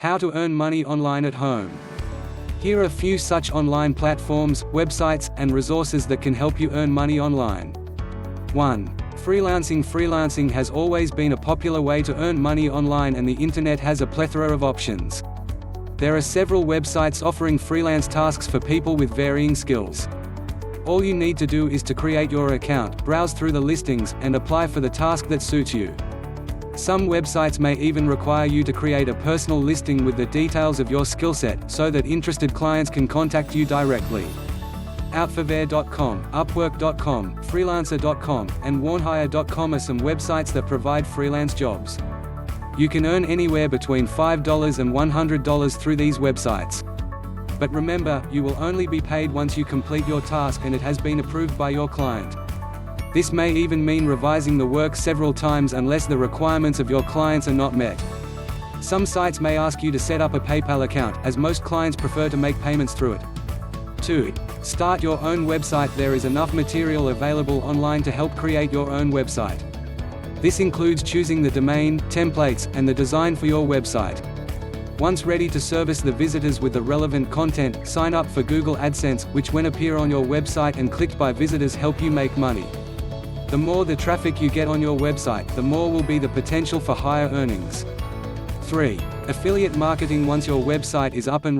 How to earn money online at home. Here are a few such online platforms, websites, and resources that can help you earn money online. 1. Freelancing. Freelancing has always been a popular way to earn money online, and the internet has a plethora of options. There are several websites offering freelance tasks for people with varying skills. All you need to do is to create your account, browse through the listings, and apply for the task that suits you. Some websites may even require you to create a personal listing with the details of your skill set, so that interested clients can contact you directly. Outforware.com, Upwork.com, Freelancer.com, and Warnhire.com are some websites that provide freelance jobs. You can earn anywhere between $5 and $100 through these websites. But remember, you will only be paid once you complete your task and it has been approved by your client. This may even mean revising the work several times unless the requirements of your clients are not met. Some sites may ask you to set up a PayPal account, as most clients prefer to make payments through it. 2. Start your own website. There is enough material available online to help create your own website. This includes choosing the domain, templates, and the design for your website. Once ready to service the visitors with the relevant content, sign up for Google AdSense, which when appear on your website and clicked by visitors help you make money. The more the traffic you get on your website, the more will be the potential for higher earnings. 3. Affiliate marketing. Once your website is up and